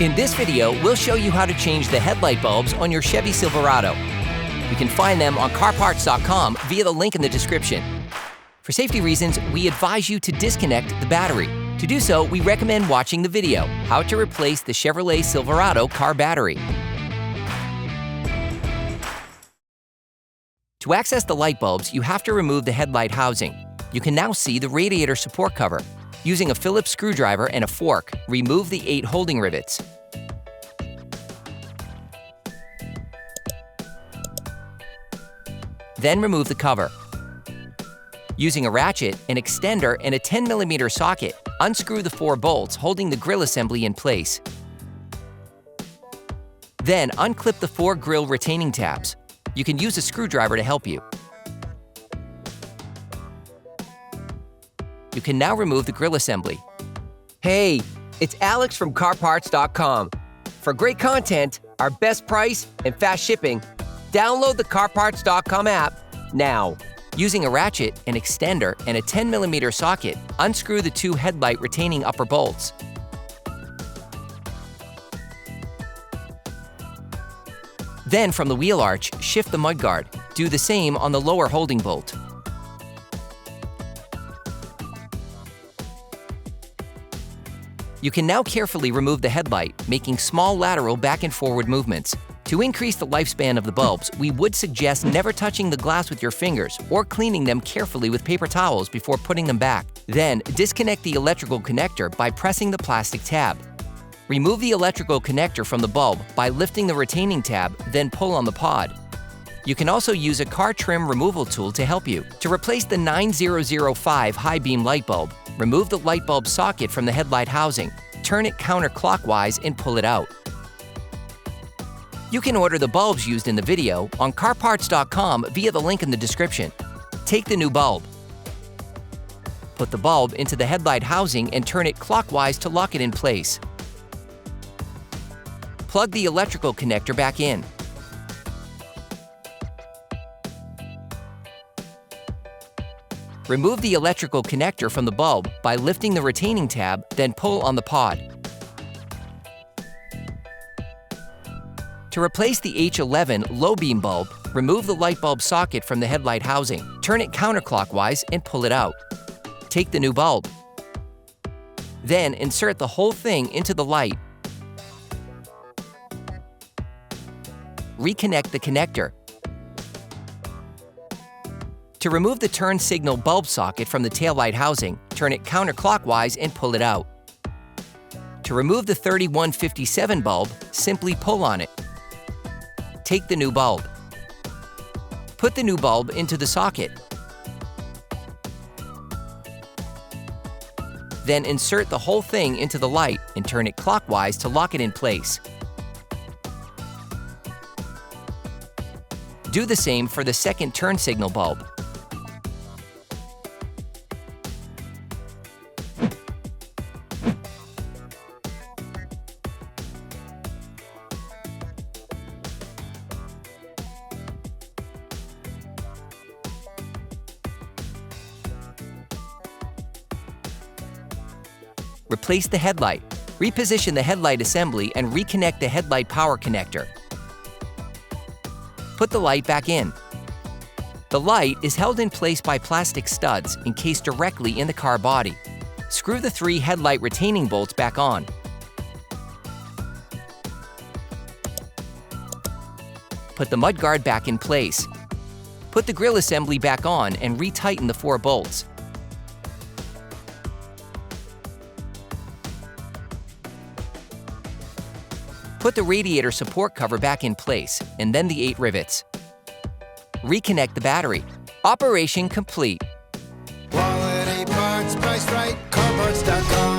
In this video, we'll show you how to change the headlight bulbs on your Chevy Silverado. You can find them on CarParts.com via the link in the description. For safety reasons, we advise you to disconnect the battery. To do so, we recommend watching the video, How to Replace the Chevrolet Silverado Car Battery. To access the light bulbs, you have to remove the headlight housing. You can now see the radiator support cover. Using a Phillips screwdriver and a fork, remove the 8 holding rivets. Then remove the cover. Using a ratchet, an extender, and a 10mm socket, unscrew the 4 bolts holding the grille assembly in place. Then unclip the 4 grille retaining tabs. You can use a screwdriver to help you. You can now remove the grille assembly. Hey, it's Alex from CarParts.com. For great content, our best price, and fast shipping, download the CarParts.com app now. Using a ratchet, an extender, and a 10mm socket, unscrew the 2 headlight retaining upper bolts. Then from the wheel arch, shift the mudguard. Do the same on the lower holding bolt. You can now carefully remove the headlight, making small lateral back and forward movements. To increase the lifespan of the bulbs, we would suggest never touching the glass with your fingers or cleaning them carefully with paper towels before putting them back. Then, disconnect the electrical connector by pressing the plastic tab. Remove the electrical connector from the bulb by lifting the retaining tab, then pull on the pod. You can also use a car trim removal tool to help you. To replace the 9005 high beam light bulb, remove the light bulb socket from the headlight housing, turn it counterclockwise and pull it out. You can order the bulbs used in the video on CarParts.com via the link in the description. Take the new bulb. Put the bulb into the headlight housing and turn it clockwise to lock it in place. Plug the electrical connector back in. Remove the electrical connector from the bulb by lifting the retaining tab, then pull on the pod. To replace the H11 low beam bulb, remove the light bulb socket from the headlight housing, turn it counterclockwise and pull it out. Take the new bulb. Then insert the whole thing into the light. Reconnect the connector. To remove the turn signal bulb socket from the taillight housing, turn it counterclockwise and pull it out. To remove the 3157 bulb, simply pull on it. Take the new bulb. Put the new bulb into the socket. Then insert the whole thing into the light and turn it clockwise to lock it in place. Do the same for the second turn signal bulb. Replace the headlight. Reposition the headlight assembly and reconnect the headlight power connector. Put the light back in. The light is held in place by plastic studs encased directly in the car body. Screw the 3 headlight retaining bolts back on. Put the mudguard back in place. Put the grille assembly back on and retighten the 4 bolts. Put the radiator support cover back in place, and then the 8 rivets. Reconnect the battery. Operation complete. Quality parts, priced right, CarParts.com.